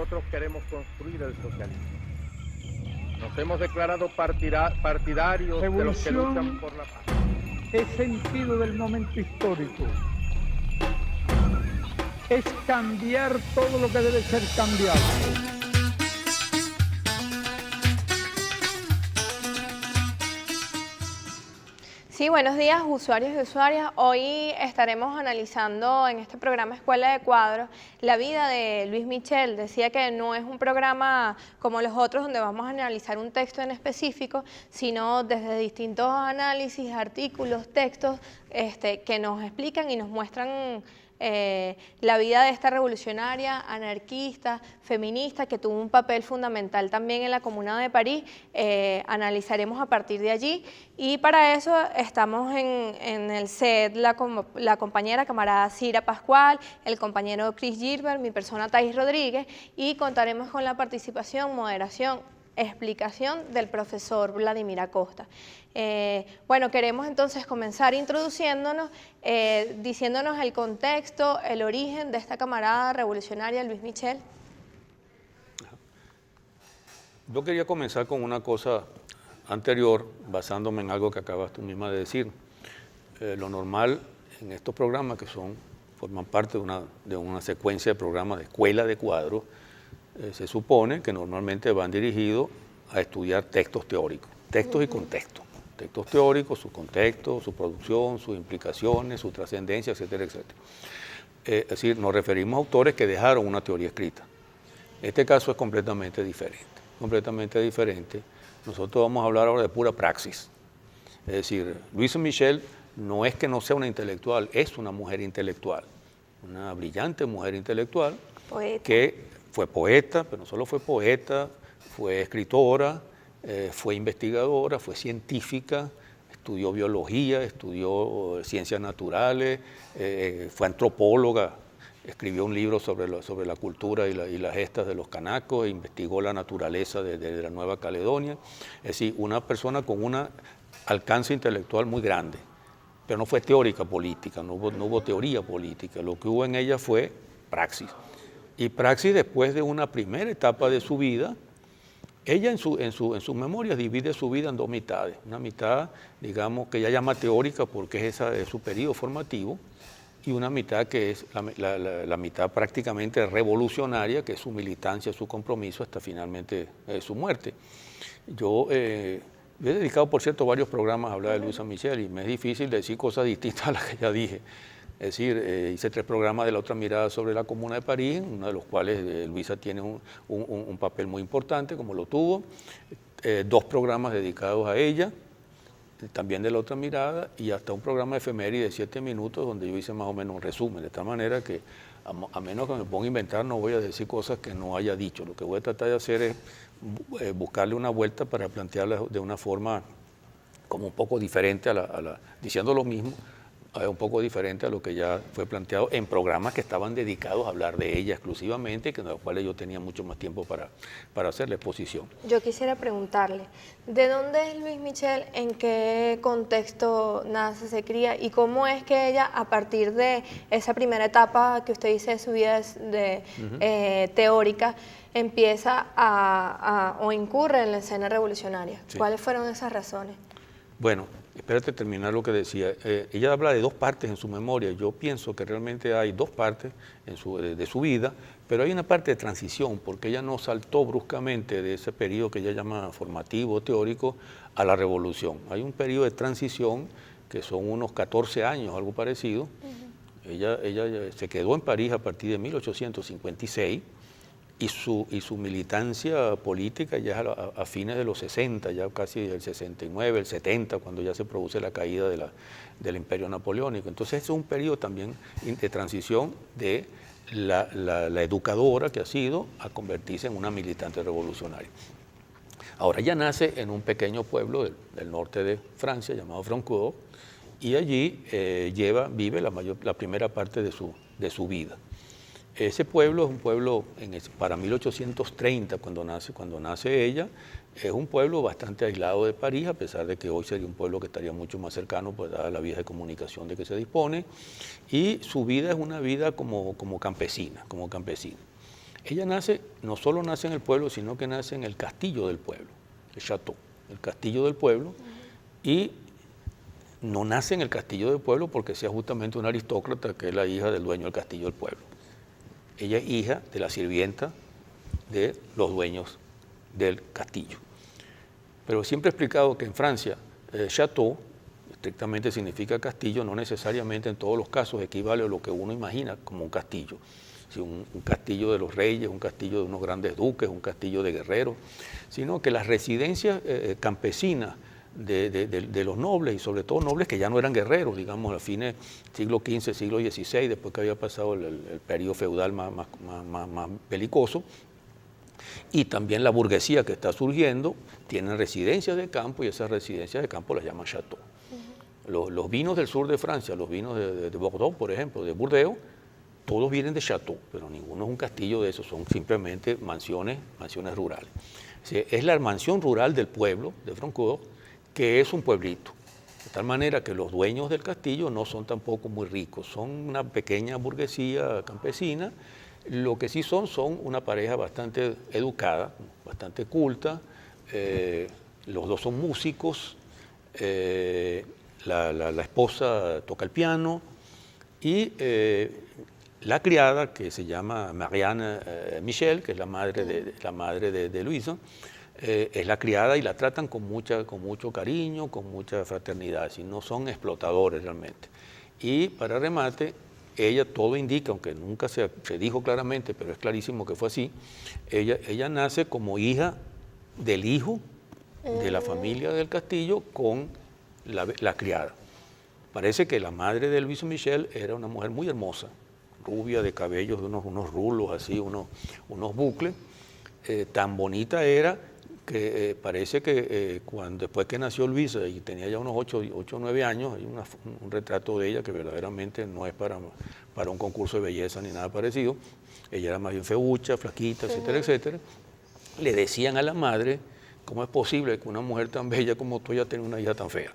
nosotros queremos construir el socialismo. Nos hemos declarado partidarios de los que luchan por la paz. Es sentido del momento histórico. Es cambiar todo lo que debe ser cambiado. Sí, buenos días usuarios y usuarias. Hoy estaremos analizando en este programa Escuela de Cuadros la vida de Luis Michel. Decía que no es un programa como los otros donde vamos a analizar un texto en específico, sino desde distintos análisis, artículos, textos que nos explican y nos muestran la vida de esta revolucionaria, anarquista, feminista, que tuvo un papel fundamental también en la Comuna de París. Analizaremos a partir de allí y para eso estamos en el set la compañera camarada Cira Pascual, el compañero Chris Gilbert, mi persona Thais Rodríguez, y contaremos con la participación, moderación, explicación del profesor Vladimir Acosta. Bueno, queremos entonces comenzar introduciéndonos, diciéndonos el contexto, el origen de esta camarada revolucionaria Luis Michel. Yo quería comenzar con una cosa anterior, basándome en algo que acabas tú misma de decir. Lo normal en estos programas que forman parte de una secuencia de programas de escuela de cuadros, se supone que normalmente van dirigidos a estudiar textos teóricos, textos y contextos. Textos teóricos, su contexto, su producción, sus implicaciones, su trascendencia, etcétera, etcétera. Es decir, nos referimos a autores que dejaron una teoría escrita. Este caso es completamente diferente. Nosotros vamos a hablar ahora de pura praxis. Es decir, Luisa Michel no es que no sea una intelectual, es una mujer intelectual, una brillante mujer intelectual, que fue poeta, pero no solo fue poeta, fue escritora, fue investigadora, fue científica, estudió biología, estudió ciencias naturales, fue antropóloga, escribió un libro sobre la cultura y las gestas de los canacos, investigó la naturaleza de la Nueva Caledonia. Es decir, una persona con un alcance intelectual muy grande, pero no fue teórica política, no hubo teoría política, lo que hubo en ella fue praxis. Y praxis después de una primera etapa de su vida. Ella en sus memorias divide su vida en dos mitades. Una mitad, digamos, que ella llama teórica porque es su periodo formativo, y una mitad que es la mitad prácticamente revolucionaria, que es su militancia, su compromiso hasta finalmente su muerte. Yo he dedicado, por cierto, varios programas a hablar de Luisa Michel y me es difícil decir cosas distintas a las que ya dije. Es decir, hice 3 programas de La Otra Mirada sobre la Comuna de París, uno de los cuales Luisa tiene un papel muy importante, como lo tuvo, 2 programas dedicados a ella, también de La Otra Mirada, y hasta un programa efeméride de 7 minutos donde yo hice más o menos un resumen, de tal manera que a menos que me ponga a inventar no voy a decir cosas que no haya dicho. Lo que voy a tratar de hacer es buscarle una vuelta para plantearla de una forma como un poco diferente diciendo lo mismo, un poco diferente a lo que ya fue planteado en programas que estaban dedicados a hablar de ella exclusivamente, que en los cuales yo tenía mucho más tiempo para hacer la exposición. Yo quisiera preguntarle, ¿de dónde es Luis Michel? ¿En qué contexto nace, se cría? ¿Y cómo es que ella, a partir de esa primera etapa que usted dice de su vida teórica, empieza o incurre en la escena revolucionaria? Sí. ¿Cuáles fueron esas razones? Bueno, espérate terminar lo que decía. Ella habla de 2 partes en su memoria. Yo pienso que realmente hay 2 partes de su vida, pero hay una parte de transición, porque ella no saltó bruscamente de ese periodo que ella llama formativo, teórico, a la revolución. Hay un periodo de transición que son unos 14 años, algo parecido. Ella se quedó en París a partir de 1856, y su militancia política ya es a fines de los 60, ya casi el 69, el 70, cuando ya se produce la caída del Imperio Napoleónico. Entonces es un periodo también de transición de la educadora que ha sido a convertirse en una militante revolucionaria. Ahora ella nace en un pequeño pueblo del norte de Francia llamado Francois, y allí vive la primera parte de su vida. Ese pueblo es un pueblo, para 1830, cuando nace ella, es un pueblo bastante aislado de París, a pesar de que hoy sería un pueblo que estaría mucho más cercano, pues dada la vía de comunicación de que se dispone, y su vida es una vida como campesina. Ella nace, no solo nace en el pueblo, sino que nace en el castillo del pueblo, el château, el castillo del pueblo, y no nace en el castillo del pueblo porque sea justamente una aristócrata que es la hija del dueño del castillo del pueblo. Ella es hija de la sirvienta de los dueños del castillo. Pero siempre he explicado que en Francia, château estrictamente significa castillo, no necesariamente en todos los casos equivale a lo que uno imagina como un castillo. Si un castillo de los reyes, un castillo de unos grandes duques, un castillo de guerreros, sino que las residencias campesinas de los nobles, y sobre todo nobles que ya no eran guerreros, digamos, a fines del siglo XV, siglo XVI, después que había pasado el periodo feudal más belicoso, y también la burguesía que está surgiendo, tienen residencias de campo, y esas residencias de campo las llaman château. Los vinos del sur de Francia, los vinos de Bordeaux, por ejemplo, de Burdeos, todos vienen de château, pero ninguno es un castillo de esos, son simplemente mansiones rurales. O sea, es la mansión rural del pueblo de Francfort, que es un pueblito. De tal manera que los dueños del castillo no son tampoco muy ricos, son una pequeña burguesía campesina. Lo que sí son una pareja bastante educada, bastante culta, los dos son músicos, la esposa toca el piano y la criada, que se llama Marianne Michel, que es la madre de Luisa, es la criada y la tratan con mucho cariño, con mucha fraternidad, si no son explotadores realmente. Y para remate, ella, todo indica, aunque nunca se dijo claramente, pero es clarísimo que fue así, ella nace como hija del hijo de la familia del castillo con la criada. Parece que la madre de Luis Michel era una mujer muy hermosa, rubia, de cabellos, de unos rulos así, unos bucles. Tan bonita era que parece que después que nació Luisa y tenía ya unos 8 o 9 años, hay un retrato de ella que verdaderamente no es para un concurso de belleza ni nada parecido. Ella era más bien feucha, flaquita, etcétera, etcétera. Le decían a la madre, ¿cómo es posible que una mujer tan bella como tú ya tenga una hija tan fea?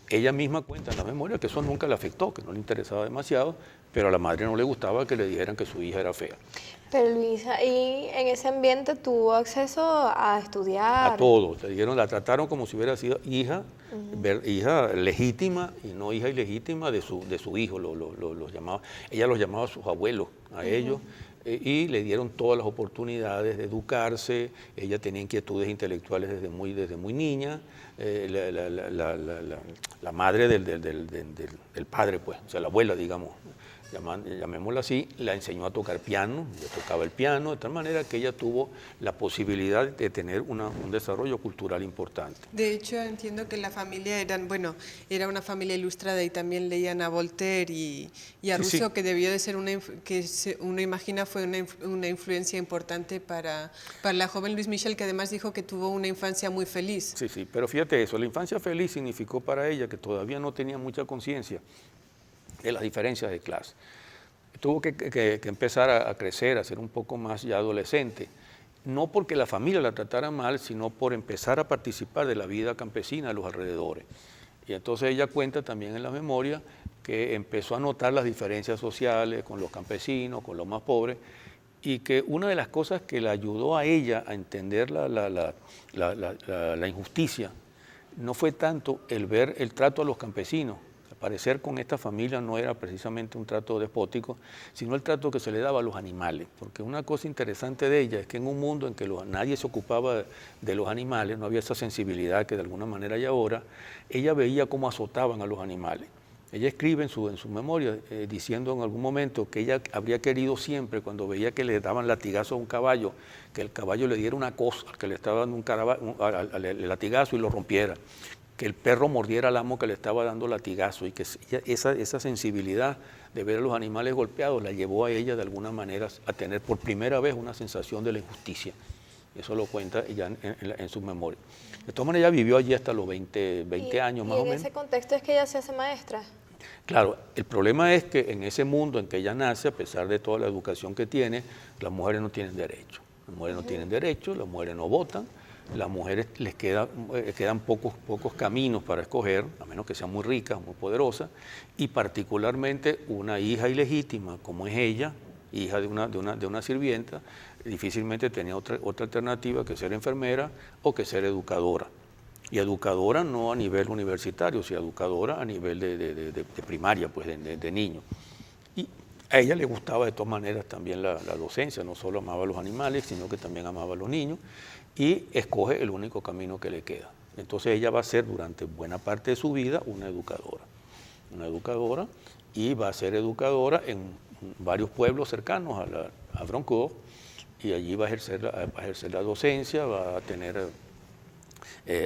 Ella misma cuenta en la memoria que eso nunca le afectó, que no le interesaba demasiado, pero a la madre no le gustaba que le dijeran que su hija era fea. Pero Luisa, ¿y en ese ambiente tuvo acceso a estudiar? A todo, la trataron como si hubiera sido hija, hija legítima y no hija ilegítima de su hijo, ella los llamaba a sus abuelos, a ellos, y le dieron todas las oportunidades de educarse. Ella tenía inquietudes intelectuales desde muy niña. La madre del padre, pues, o sea, la abuela, digamos, llamémosla así, la enseñó a tocar piano, ella tocaba el piano, de tal manera que ella tuvo la posibilidad de tener un desarrollo cultural importante. De hecho, entiendo que la familia era una familia ilustrada y también leían a Voltaire y a Rousseau, sí. Que debió de ser uno imagina fue una influencia importante para la joven Luis Michel, que además dijo que tuvo una infancia muy feliz. Sí, pero fíjate eso, la infancia feliz significó para ella que todavía no tenía mucha conciencia de las diferencias de clase. Tuvo que empezar a crecer, a ser un poco más ya adolescente, no porque la familia la tratara mal, sino por empezar a participar de la vida campesina a los alrededores. Y entonces ella cuenta también en la memoria que empezó a notar las diferencias sociales con los campesinos, con los más pobres, y que una de las cosas que le ayudó a ella a entender la injusticia no fue tanto el ver el trato a los campesinos. Al parecer con esta familia no era precisamente un trato despótico, sino el trato que se le daba a los animales. Porque una cosa interesante de ella es que en un mundo en que nadie se ocupaba de los animales, no había esa sensibilidad que de alguna manera hay ahora, ella veía cómo azotaban a los animales. Ella escribe en su memoria diciendo en algún momento que ella habría querido siempre, cuando veía que le daban latigazo a un caballo, que el caballo le diera una cosa, que le estaba dando el latigazo y lo rompiera, que el perro mordiera al amo que le estaba dando latigazo, y que esa sensibilidad de ver a los animales golpeados la llevó a ella de alguna manera a tener por primera vez una sensación de la injusticia. Eso lo cuenta ella en su memoria. De todas maneras, ella vivió allí hasta los 20 años más o menos. ¿Y en ese contexto es que ella se hace maestra? Claro, el problema es que en ese mundo en que ella nace, a pesar de toda la educación que tiene, las mujeres no tienen derecho. Las mujeres no tienen derecho, las mujeres no votan, las mujeres les quedan pocos caminos para escoger, a menos que sean muy ricas, muy poderosas, y particularmente una hija ilegítima como es ella, hija de una sirvienta, difícilmente tenía otra alternativa que ser enfermera o que ser educadora. Y educadora no a nivel universitario, sino educadora a nivel de primaria, pues de niños. Y a ella le gustaba de todas maneras también la docencia, no solo amaba a los animales, sino que también amaba a los niños, y escoge el único camino que le queda. Entonces ella va a ser durante buena parte de su vida una educadora, y va a ser educadora en varios pueblos cercanos a Broncourt, y allí va a ejercer la docencia, va a tener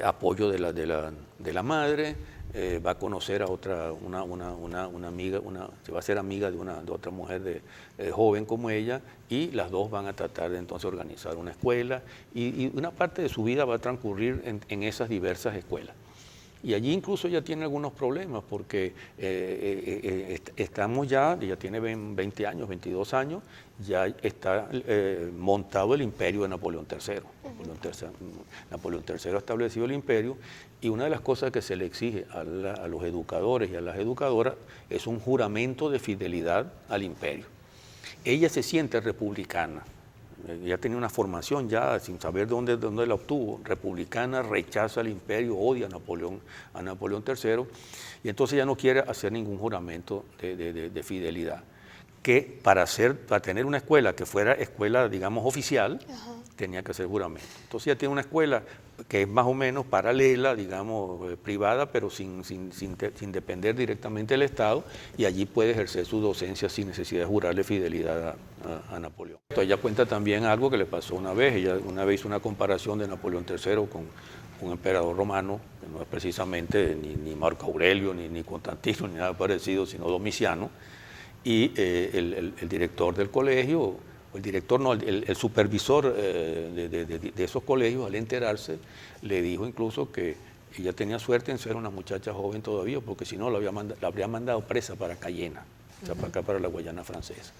apoyo de la madre, va a conocer a una amiga, se va a hacer amiga de otra mujer joven como ella, y las dos van a tratar de entonces organizar una escuela, y una parte de su vida va a transcurrir en esas diversas escuelas. Y allí incluso ella tiene algunos problemas porque estamos ya tiene 20 años, 22 años, ya está montado el imperio de Napoleón III. Napoleón III ha establecido el imperio, y una de las cosas que se le exige a los educadores y a las educadoras es un juramento de fidelidad al imperio. Ella se siente republicana. Ella tenía una formación ya, sin saber dónde la obtuvo, republicana, rechaza al imperio, odia a Napoleón III, y entonces ya no quiere hacer ningún juramento de fidelidad. Que para tener una escuela que fuera escuela, digamos, oficial, tenía que hacer juramento. Entonces ella tiene una escuela que es más o menos paralela, digamos, privada, pero sin depender directamente del Estado, y allí puede ejercer su docencia sin necesidad de jurarle fidelidad a Napoleón. Ella cuenta también algo que le pasó una vez. Ella una vez hizo una comparación de Napoleón III con un emperador romano, que no es precisamente ni Marco Aurelio, ni Constantino, ni nada parecido, sino Domiciano, y el director del colegio, el director no, el supervisor de esos colegios, al enterarse, le dijo incluso que ella tenía suerte en ser una muchacha joven todavía, porque si no la habría mandado presa para Cayena, o sea, para acá, para la Guayana francesa.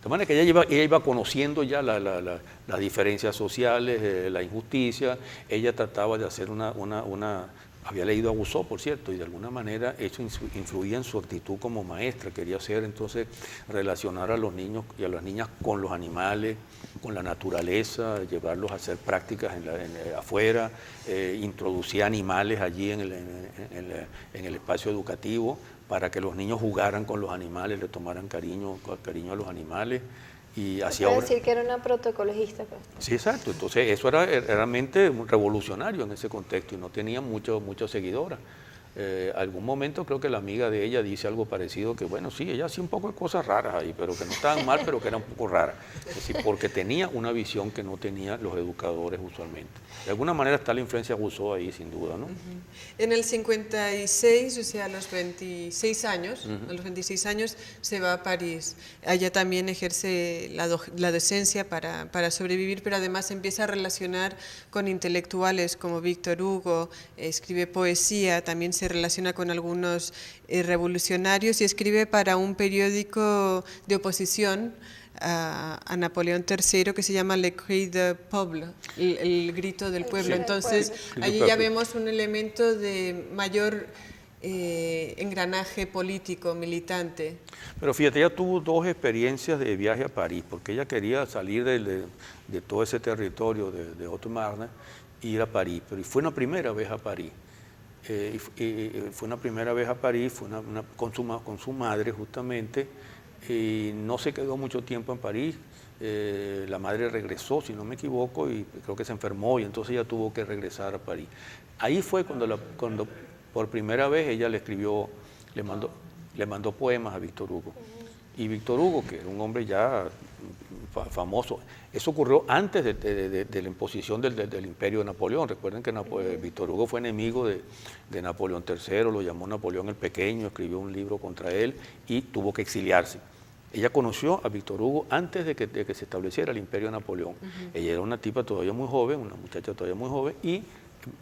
De manera que ella iba conociendo ya las diferencias sociales, la injusticia. Ella trataba de hacer había leído a Rousseau, por cierto, y de alguna manera eso influía en su actitud como maestra. Quería hacer entonces relacionar a los niños y a las niñas con los animales, con la naturaleza, llevarlos a hacer prácticas afuera, introducía animales allí en el espacio educativo para que los niños jugaran con los animales, le tomaran cariño a los animales. Y hacía decir que era una protocologista, pues. Sí, exacto. Entonces eso era realmente revolucionario en ese contexto, y no tenía muchas seguidoras. Algún momento creo que la amiga de ella dice algo parecido, que bueno, sí, ella hacía un poco de cosas raras ahí, pero que no estaban mal, pero que eran un poco raras. Es decir, porque tenía una visión que no tenían los educadores usualmente. De alguna manera está la influencia de Rousseau ahí, sin duda, ¿no? En el 56, o sea, a los 26 años, se va a París. Allá también ejerce la docencia para sobrevivir, pero además empieza a relacionar con intelectuales como Víctor Hugo, escribe poesía, también se relaciona con algunos revolucionarios, y escribe para un periódico de oposición a Napoleón III que se llama Le Cri du Peuple, el grito del pueblo. Entonces allí ya vemos un elemento de mayor engranaje político, militante. Pero fíjate, ella tuvo dos experiencias de viaje a París, porque ella quería salir de todo ese territorio de Haute-Marne e ir a París, pero fue una primera vez a París. Fue una primera vez a París, fue con su madre justamente, y no se quedó mucho tiempo en París. La madre regresó, si no me equivoco, y creo que se enfermó, y entonces ella tuvo que regresar a París. Ahí fue cuando por primera vez ella le mandó poemas a Víctor Hugo. Y Víctor Hugo, que era un hombre ya famoso, eso ocurrió antes de la imposición del imperio de Napoleón. Recuerden que Víctor Hugo fue enemigo de Napoleón III, lo llamó Napoleón el Pequeño, escribió un libro contra él y tuvo que exiliarse. Ella conoció a Víctor Hugo antes de que se estableciera el imperio de Napoleón. Ella era una tipa todavía muy joven, una muchacha todavía muy joven, y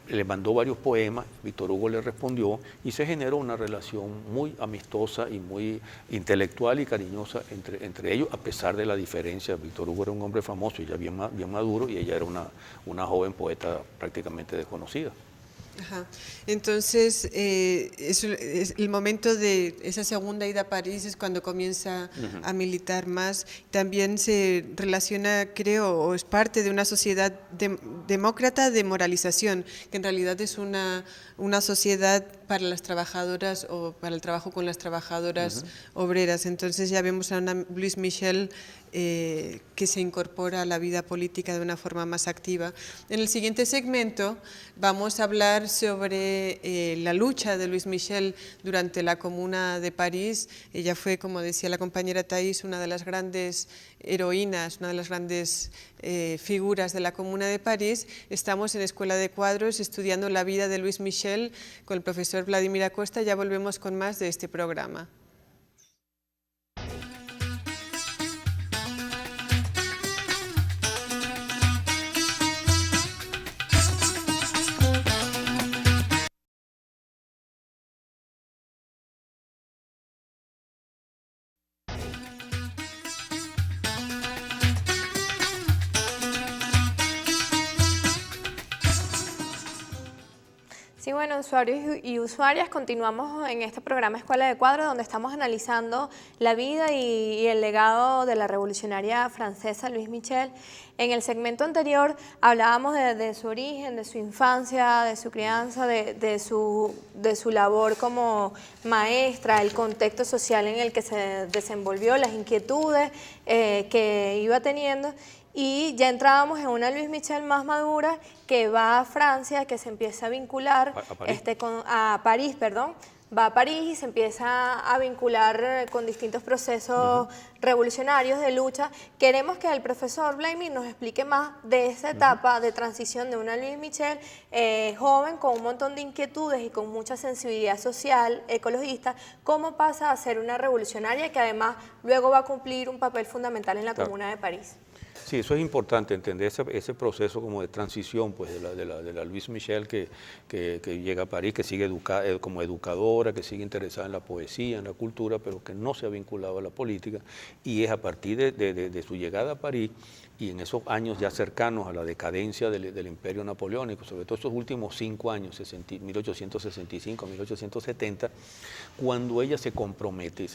le mandó varios poemas. Víctor Hugo le respondió, y se generó una relación muy amistosa y muy intelectual y cariñosa entre ellos, a pesar de la diferencia. Víctor Hugo era un hombre famoso y ya bien maduro, y ella era una joven poeta prácticamente desconocida. Ajá. Entonces, es el momento de esa segunda ida a París es cuando comienza a militar más. También se relaciona, creo, o es parte de una sociedad demócrata de moralización, que en realidad es una sociedad para las trabajadoras o para el trabajo con las trabajadoras obreras. Entonces ya vemos a una Louise Michel que se incorpora a la vida política de una forma más activa. En el siguiente segmento vamos a hablar sobre la lucha de Louise Michel durante la Comuna de París. Ella fue, como decía la compañera Thais, una de las grandes heroínas, una de las grandes figuras de la Comuna de París. Estamos en Escuela de Cuadros estudiando la vida de Louise Michel con el profesor Vladimir Acosta. Ya volvemos con más de este programa. Sí, bueno, usuarios y usuarias, continuamos en este programa Escuela de Cuadros, donde estamos analizando la vida y el legado de la revolucionaria francesa Louise Michel. En el segmento anterior hablábamos de su origen, de su infancia, de su crianza, de su labor como maestra, el contexto social en el que se desenvolvió, las inquietudes que iba teniendo. Y ya entrábamos en una Louise Michel más madura que va a Francia, que se empieza a vincular a París, va a París y se empieza a vincular con distintos procesos revolucionarios de lucha. Queremos que el profesor Vladimir nos explique más de esa etapa de transición de una Louise Michel joven con un montón de inquietudes y con mucha sensibilidad social, ecologista, cómo pasa a ser una revolucionaria que además luego va a cumplir un papel fundamental en la Comuna de París. Sí, eso es importante, entender ese proceso como de transición pues, de la Louise Michel que llega a París, que sigue como educadora, que sigue interesada en la poesía, en la cultura, pero que no se ha vinculado a la política, y es a partir de su llegada a París y en esos años ya cercanos a la decadencia del Imperio Napoleónico, sobre todo esos últimos 5 años, 1865 a 1870, cuando ella se compromete.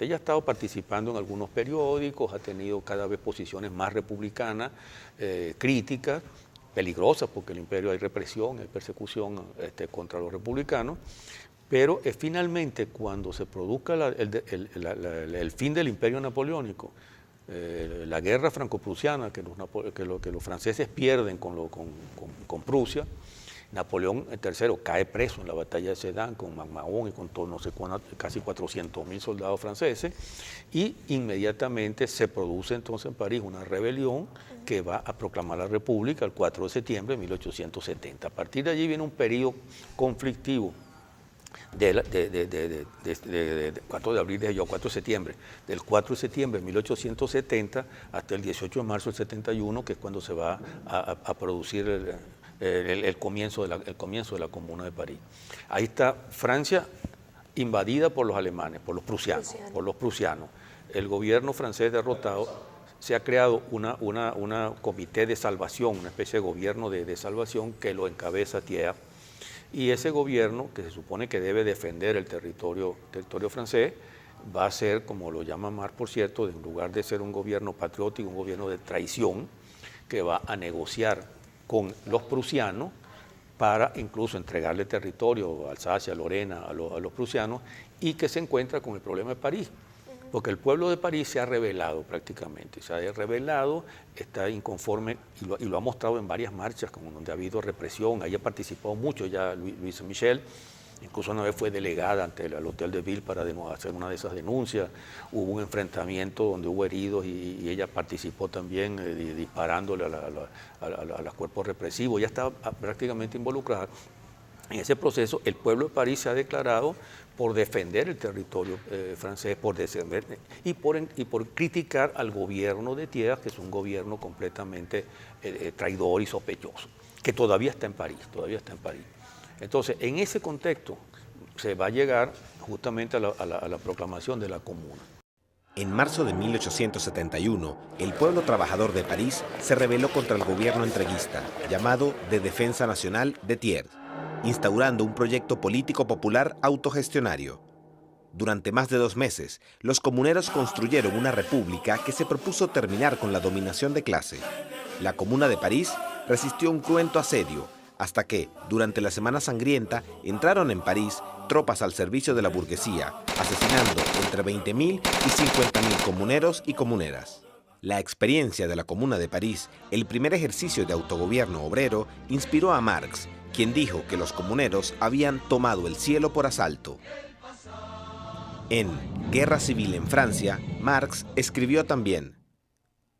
Ella ha estado participando en algunos periódicos, ha tenido cada vez posiciones más republicanas, críticas, peligrosas, porque en el imperio hay represión, hay persecución contra los republicanos, pero finalmente cuando se produzca el fin del Imperio Napoleónico, la guerra franco-prusiana que los franceses pierden con Prusia, Napoleón III cae preso en la batalla de Sedan con MacMahon y con todo, no sé cuánto, casi 400.000 soldados franceses, y inmediatamente se produce entonces en París una rebelión que va a proclamar la República el 4 de septiembre de 1870. A partir de allí viene un periodo conflictivo 4 de abril, 4 de septiembre, del 4 de septiembre de 1870 hasta el 18 de marzo del 71, que es cuando se va a producir el comienzo de la Comuna de París. Ahí está Francia invadida por los alemanes, por los prusianos. El gobierno francés derrotado, se ha creado una comité de salvación, una especie de gobierno de salvación que lo encabeza Thiers. Y ese gobierno, que se supone que debe defender el territorio francés, va a ser, como lo llama Marx, por cierto, en lugar de ser un gobierno patriótico, un gobierno de traición, que va a negociar con los prusianos para incluso entregarle territorio, Alsacia, Lorena, a los prusianos, y que se encuentra con el problema de París. Porque el pueblo de París se ha rebelado prácticamente, está inconforme y lo ha mostrado en varias marchas, como donde ha habido represión. Ahí ha participado mucho ya Louise Michel, incluso una vez fue delegada ante el Hotel de Ville para hacer una de esas denuncias. Hubo un enfrentamiento donde hubo heridos y ella participó también disparándole a los cuerpos represivos. Ella estaba prácticamente involucrada en ese proceso. El pueblo de París se ha declarado por defender el territorio francés, y por criticar al gobierno de Thiers, que es un gobierno completamente traidor y sospechoso, que todavía está en París. Entonces, en ese contexto se va a llegar justamente a la proclamación de la Comuna. En marzo de 1871, el pueblo trabajador de París se rebeló contra el gobierno entreguista, llamado de Defensa Nacional de Thiers. instaurando un proyecto político popular autogestionario. Durante más de 2 meses, los comuneros construyeron una república que se propuso terminar con la dominación de clase. La Comuna de París resistió un cruento asedio, hasta que, durante la Semana Sangrienta, entraron en París tropas al servicio de la burguesía, asesinando entre 20.000 y 50.000 comuneros y comuneras. La experiencia de la Comuna de París, el primer ejercicio de autogobierno obrero, inspiró a Marx, quien dijo que los comuneros habían tomado el cielo por asalto. En Guerra Civil en Francia, Marx escribió también: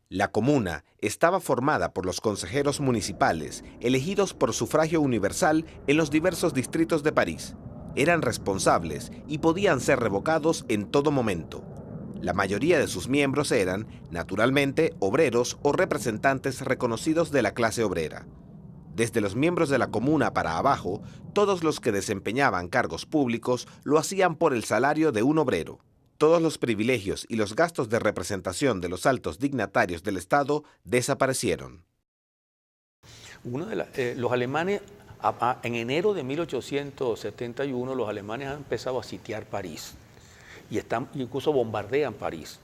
la comuna estaba formada por los consejeros municipales, elegidos por sufragio universal en los diversos distritos de París. Eran responsables y podían ser revocados en todo momento. La mayoría de sus miembros eran, naturalmente, obreros o representantes reconocidos de la clase obrera. Desde los miembros de la comuna para abajo, todos los que desempeñaban cargos públicos lo hacían por el salario de un obrero. Todos los privilegios y los gastos de representación de los altos dignatarios del Estado desaparecieron. Los alemanes, en enero de 1871, los alemanes han empezado a sitiar París y incluso bombardean París.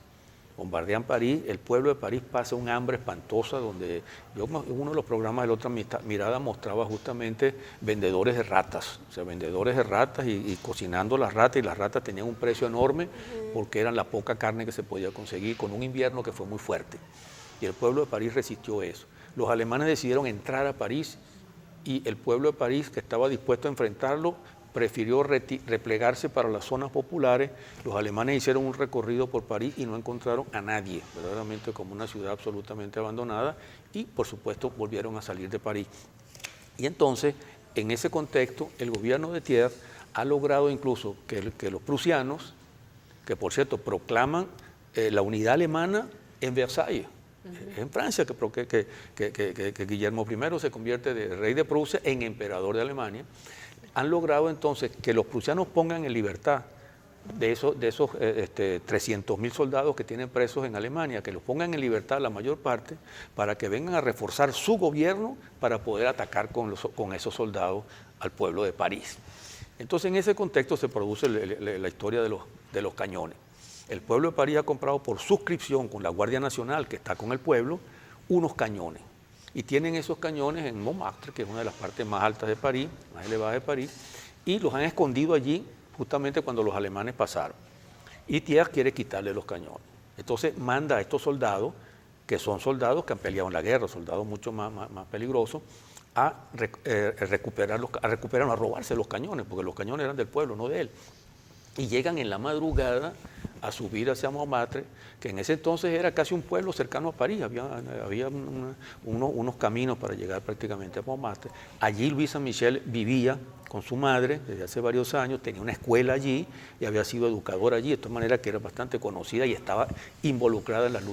Bombardean París, el pueblo de París pasa un hambre espantosa, donde yo en uno de los programas de La Otra Mirada mostraba justamente vendedores de ratas, o sea, vendedores de ratas y cocinando las ratas, y las ratas tenían un precio enorme porque eran la poca carne que se podía conseguir con un invierno que fue muy fuerte. Y el pueblo de París resistió eso. Los alemanes decidieron entrar a París y el pueblo de París, que estaba dispuesto a enfrentarlo, prefirió replegarse para las zonas populares. Los alemanes hicieron un recorrido por París y no encontraron a nadie, verdaderamente como una ciudad absolutamente abandonada, y por supuesto volvieron a salir de París. Y entonces, en ese contexto, el gobierno de Thiers ha logrado incluso que los prusianos, que por cierto proclaman la unidad alemana en Versalles, en Francia, que Guillermo I se convierte de rey de Prusia en emperador de Alemania, han logrado entonces que los prusianos pongan en libertad de esos 300.000 soldados que tienen presos en Alemania, que los pongan en libertad la mayor parte, para que vengan a reforzar su gobierno para poder atacar con esos soldados al pueblo de París. Entonces, en ese contexto se produce la historia de los cañones. El pueblo de París ha comprado por suscripción con la Guardia Nacional, que está con el pueblo, unos cañones. Y tienen esos cañones en Montmartre, que es una de las partes más altas de París, más elevadas de París, y los han escondido allí justamente cuando los alemanes pasaron. Y Thiers quiere quitarle los cañones. Entonces manda a estos soldados, que son soldados que han peleado en la guerra, soldados mucho más peligrosos, a robarse los cañones, porque los cañones eran del pueblo, no de él. Y llegan en la madrugada a subir hacia Montmartre, que en ese entonces era casi un pueblo cercano a París, había unos caminos para llegar prácticamente a Montmartre. Allí Louis Saint-Michel vivía con su madre desde hace varios años, tenía una escuela allí y había sido educador allí, de tal manera que era bastante conocida y estaba involucrada en las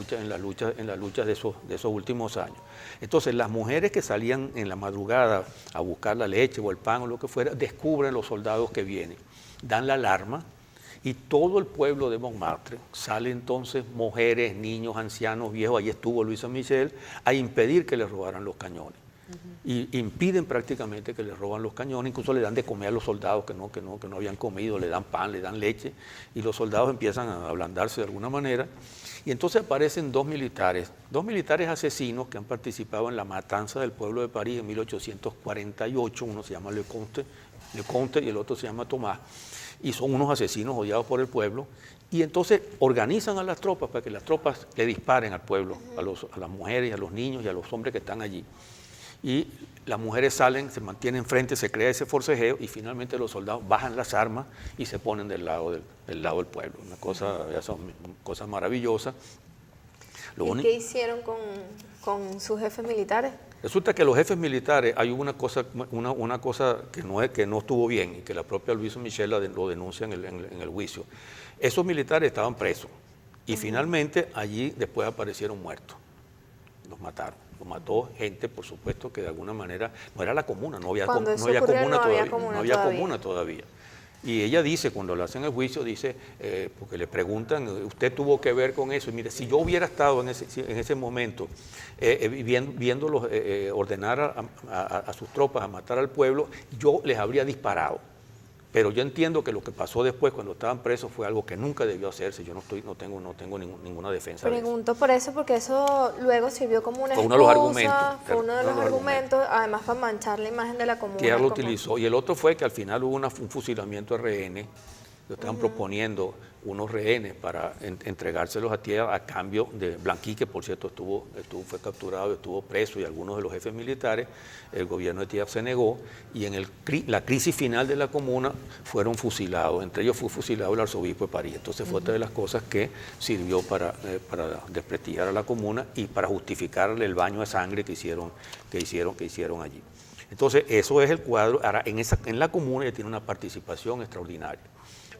luchas de esos últimos años. Entonces las mujeres que salían en la madrugada a buscar la leche o el pan o lo que fuera, descubren los soldados que vienen, dan la alarma, y todo el pueblo de Montmartre sale entonces, mujeres, niños, ancianos, viejos, ahí estuvo Louis Saint-Michel, a impedir que les robaran los cañones. Y impiden prácticamente que les roban los cañones, incluso le dan de comer a los soldados que no habían comido, le dan pan, le dan leche, y los soldados empiezan a ablandarse de alguna manera. Y entonces aparecen dos militares asesinos que han participado en la matanza del pueblo de París en 1848, uno se llama Lecomte y el otro se llama Tomás, y son unos asesinos odiados por el pueblo, y entonces organizan a las tropas para que las tropas le disparen al pueblo, a las mujeres, a los niños y a los hombres que están allí. Y las mujeres salen, se mantienen frente, se crea ese forcejeo, y finalmente los soldados bajan las armas y se ponen del lado del pueblo. Son cosas maravillosas. ¿Y qué hicieron con sus jefes militares? Resulta que los jefes militares, hay una cosa que no estuvo bien, y que la propia Louis Michel lo denuncia en el juicio. Esos militares estaban presos y finalmente allí después aparecieron muertos. Los mataron. Los mató gente, por supuesto, que de alguna manera no era la comuna, no había comuna todavía. Y ella dice, cuando le hacen el juicio, dice, porque le preguntan, ¿usted tuvo que ver con eso? Y mire, si yo hubiera estado en ese momento viéndolos ordenar a sus tropas a matar al pueblo, yo les habría disparado. Pero yo entiendo que lo que pasó después cuando estaban presos fue algo que nunca debió hacerse. Yo no tengo ninguna defensa. Pregunto por eso, porque eso luego sirvió como una fue excusa, uno de los argumentos. Fue uno de los argumentos, además para manchar la imagen de la comuna. Que ella lo utilizó. Y el otro fue que al final hubo un fusilamiento de rehenes. Lo estaban proponiendo unos rehenes para entregárselos a tierra a cambio de Blanqui, que por cierto fue capturado, estuvo preso, y algunos de los jefes militares. El gobierno de Thiers se negó, y en la crisis final de la comuna fueron fusilados. Entre ellos fue fusilado el arzobispo de París. Entonces fue otra de las cosas que sirvió para desprestigiar a la comuna y para justificarle el baño de sangre que hicieron allí. Entonces eso es el cuadro. Ahora, en la comuna ella tiene una participación extraordinaria.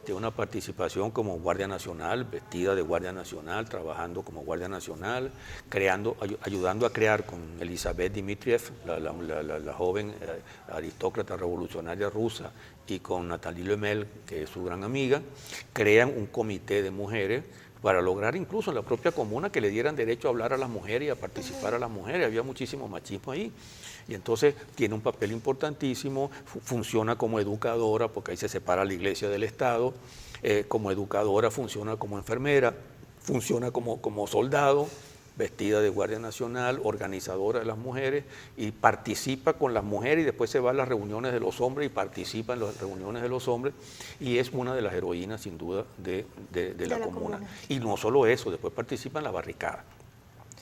Tiene una participación como Guardia Nacional, vestida de Guardia Nacional, trabajando como Guardia Nacional, ayudando a crear con Elizabeth Dmitriev, la joven aristócrata revolucionaria rusa, y con Nathalie Lemel, que es su gran amiga, crean un comité de mujeres para lograr incluso en la propia comuna que le dieran derecho a hablar a las mujeres y a participar a las mujeres. Había muchísimo machismo ahí. Y entonces tiene un papel importantísimo, funciona como educadora, porque ahí se separa la iglesia del Estado, como educadora, funciona como enfermera, funciona como soldado, vestida de Guardia Nacional, organizadora de las mujeres, y participa con las mujeres, y después se va a las reuniones de los hombres y participa en las reuniones de los hombres, y es una de las heroínas sin duda de la comuna. Y no solo eso, después participa en la barricada.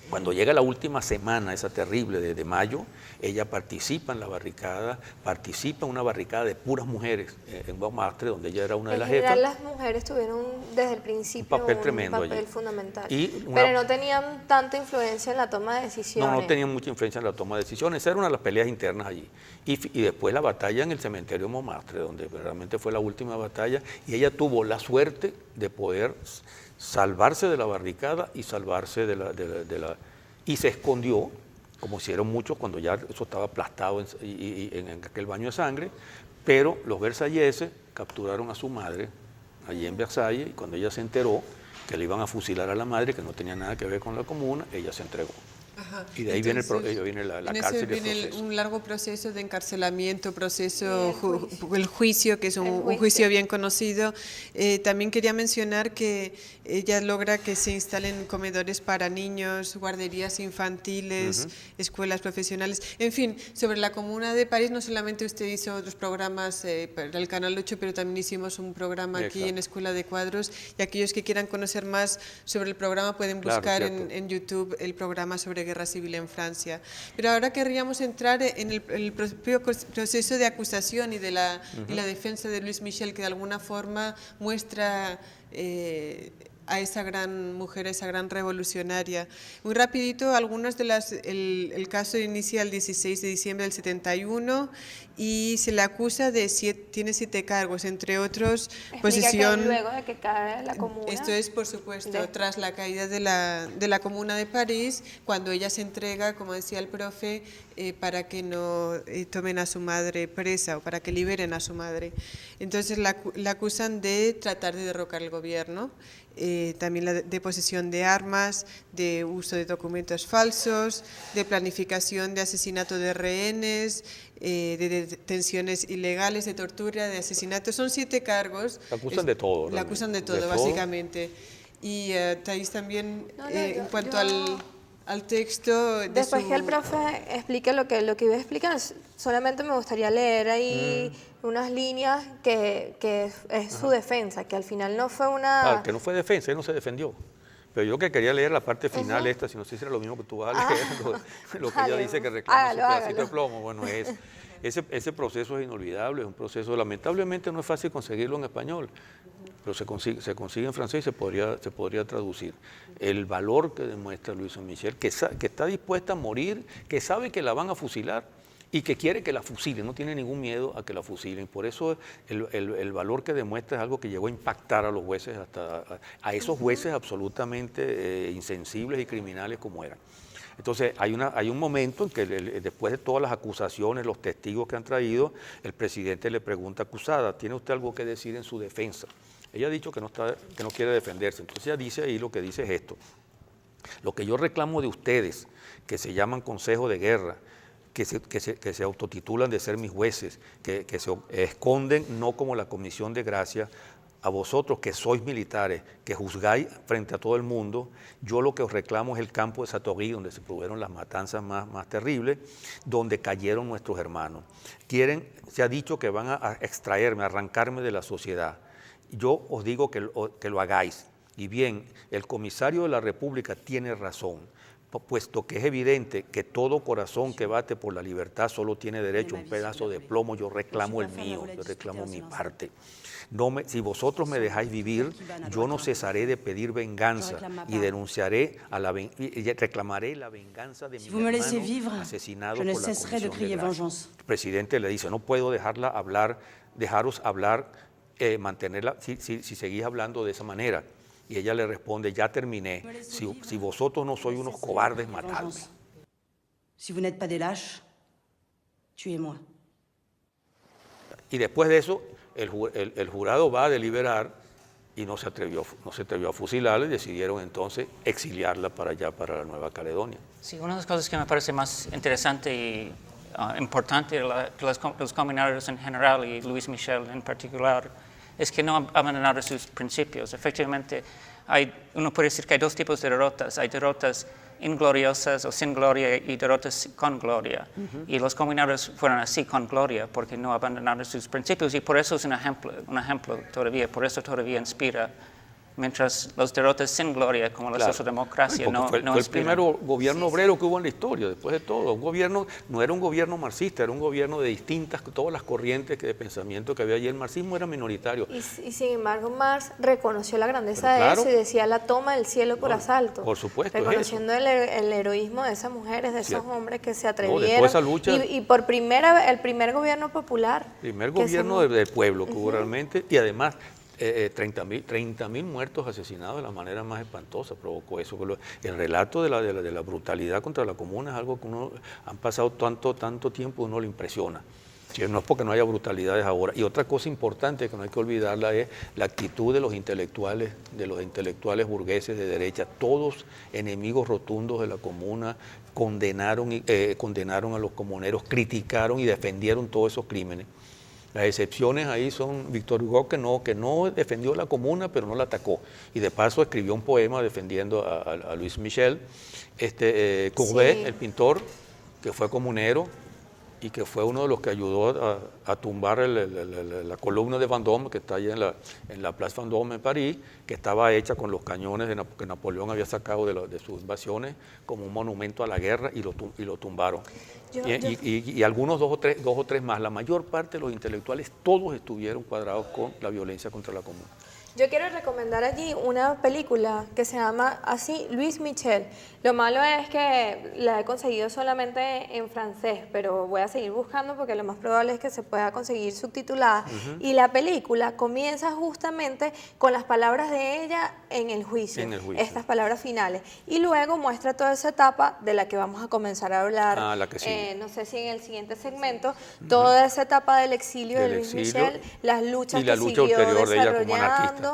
Cuando llega la última semana, esa terrible de mayo, ella participa en la barricada, participa en una barricada de puras mujeres en Montmartre, donde ella era una de las jefas. Las mujeres tuvieron desde el principio un papel allí. Fundamental. Pero no tenían tanta influencia en la toma de decisiones. No tenían mucha influencia en la toma de decisiones. Esa era una de las peleas internas allí. Y después la batalla en el cementerio de Montmartre, donde realmente fue la última batalla, y ella tuvo la suerte de poder salvarse de la barricada y salvarse y se escondió, como hicieron muchos cuando ya eso estaba aplastado en aquel baño de sangre, pero los versalleses capturaron a su madre allí en Versalles, y cuando ella se enteró que le iban a fusilar a la madre, que no tenía nada que ver con la comuna, ella se entregó. Ajá. Y de ahí entonces, viene la en cárcel. Viene un largo proceso de encarcelamiento, el juicio, que es un juicio bien conocido. También quería mencionar que ella logra que se instalen comedores para niños, guarderías infantiles, escuelas profesionales. En fin, sobre la Comuna de París, no solamente usted hizo otros programas para el Canal 8, pero también hicimos un programa aquí en Escuela de Cuadros, y aquellos que quieran conocer más sobre el programa pueden buscar en YouTube el programa sobre Guerra Civil en Francia. Pero ahora querríamos entrar en el propio proceso de acusación y de la defensa de Louise Michel, que de alguna forma muestra a esa gran mujer, a esa gran revolucionaria. Muy rapidito, algunas de el caso inicia el 16 de diciembre del 71 y se le acusa tiene 7 cargos, entre otros posesión. Luego de que cae la comuna. Esto es, por supuesto, tras la caída de la Comuna de París, cuando ella se entrega, como decía el profe, para que no tomen a su madre presa o para que liberen a su madre. Entonces la acusan de tratar de derrocar el gobierno. También de posesión de armas, de uso de documentos falsos, de planificación de asesinato de rehenes, de detenciones ilegales, de tortura, de asesinato. Son 7 cargos. La acusan de todo. La acusan de todo, básicamente. Y Thais también, en cuanto al texto... Después que el profe explique lo que iba a explicar, solamente me gustaría leer ahí unas líneas que es su defensa, que al final no fue una... Claro, que no fue defensa, él no se defendió. Pero yo que quería leer la parte final esta, si no sé si era lo mismo que tú vas a leer, lo que ella dice que reclama su pedacito de plomo. Bueno, ese proceso es inolvidable, es un proceso, lamentablemente no es fácil conseguirlo en español, pero se consigue en francés y se podría traducir. El valor que demuestra Louise Michel, que está dispuesta a morir, que sabe que la van a fusilar y que quiere que la fusilen, no tiene ningún miedo a que la fusilen. Por eso el valor que demuestra es algo que llegó a impactar a los jueces, a esos jueces absolutamente insensibles y criminales como eran. Entonces hay un momento en que después de todas las acusaciones, los testigos que han traído, el presidente le pregunta acusada, ¿tiene usted algo que decir en su defensa? Ella ha dicho que no quiere defenderse, entonces ella dice ahí, lo que dice es esto: lo que yo reclamo de ustedes, que se llaman Consejo de Guerra, que se autotitulan de ser mis jueces, que se esconden no como la Comisión de Gracia, a vosotros que sois militares, que juzgáis frente a todo el mundo, yo lo que os reclamo es el campo de Satorí, donde se produjeron las matanzas más terribles, donde cayeron nuestros hermanos. Se ha dicho que van a extraerme, a arrancarme de la sociedad. Yo os digo que lo hagáis. Y bien, el comisario de la República tiene razón, puesto que es evidente que todo corazón que bate por la libertad solo tiene derecho a un pedazo de plomo. Yo reclamo el mío, yo reclamo mi parte. Si vosotros me dejáis vivir, yo no cesaré de pedir venganza y reclamaré la venganza de mi hermano asesinado por la Comisión de Gracia. El presidente le dice, no puedo dejaros hablar, mantenerla, si seguís hablando de esa manera. Y ella le responde, ya terminé, si vosotros no sois unos cobardes, matadme. Si vous n'êtes pas des lâches, tuez-moi. Y después de eso, el jurado va a deliberar y no se atrevió a fusilarla, y decidieron entonces exiliarla para allá, para la Nueva Caledonia. Sí, una de las cosas que me parece más interesante y importante de los comunarios en general y Luis Michel en particular es que no abandonaron sus principios. Efectivamente, uno puede decir que hay dos tipos de derrotas. Hay derrotas ingloriosas o sin gloria y derrotas con gloria. Y los comunarios fueron así con gloria porque no abandonaron sus principios, y por eso es un ejemplo todavía, por eso todavía inspira. Mientras los derrotas sin gloria, como la socialdemocracia, no fue el primer gobierno obrero que hubo en la historia, después de todo. No era un gobierno marxista, era un gobierno de todas las corrientes de pensamiento que había allí. El marxismo era minoritario. Y sin embargo, Marx reconoció la grandeza de eso y decía la toma del cielo por asalto. Por supuesto, reconociendo el heroísmo de esas mujeres, de esos hombres que se atrevieron. De toda esa lucha, y el primer gobierno popular. Primer gobierno del pueblo que hubo realmente, y además 30.000 muertos asesinados de la manera más espantosa provocó eso. El relato de la brutalidad contra la comuna es algo que han pasado tanto tiempo, uno le impresiona. No es porque no haya brutalidades ahora. Y otra cosa importante que no hay que olvidarla es la actitud de los intelectuales burgueses de derecha. Todos enemigos rotundos de la comuna, condenaron a los comuneros, criticaron y defendieron todos esos crímenes. Las excepciones ahí son Víctor Hugo, que no defendió la comuna, pero no la atacó. Y de paso escribió un poema defendiendo a Luis Michel. Courbet, el pintor, que fue comunero y que fue uno de los que ayudó a tumbar la columna de Vendôme, que está allí en la Place Vendôme en París, que estaba hecha con los cañones que Napoleón había sacado de sus invasiones como un monumento a la guerra, y lo tumbaron. Y algunos dos o tres más. La mayor parte de los intelectuales, todos estuvieron cuadrados con la violencia contra la comuna. Yo quiero recomendar allí una película que se llama así, Luis Michel. Lo malo es que la he conseguido solamente en francés, pero voy a seguir buscando porque lo más probable es que se pueda conseguir subtitulada. Y la película comienza justamente con las palabras de ella en el juicio, estas palabras finales. Y luego muestra toda esa etapa de la que vamos a comenzar a hablar, no sé si en el siguiente segmento, toda esa etapa del exilio de Luis Michel, las luchas que siguió desarrollando.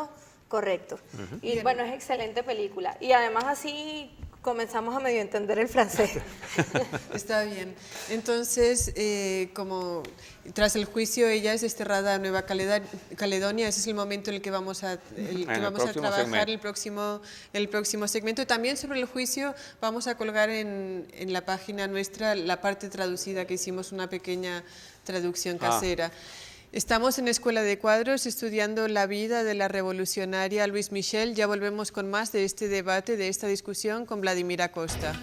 Correcto. Y bueno, es excelente película. Y además así comenzamos a medio entender el francés. Está bien. Entonces, como tras el juicio ella es desterrada a Nueva Caledonia, ese es el momento en el que vamos a trabajar el próximo segmento. Y también sobre el juicio vamos a colgar en la página nuestra la parte traducida, que hicimos una pequeña traducción casera. Estamos en Escuela de Cuadros estudiando la vida de la revolucionaria Luis Michel. Ya volvemos con más de este debate, de esta discusión con Vladimir Acosta.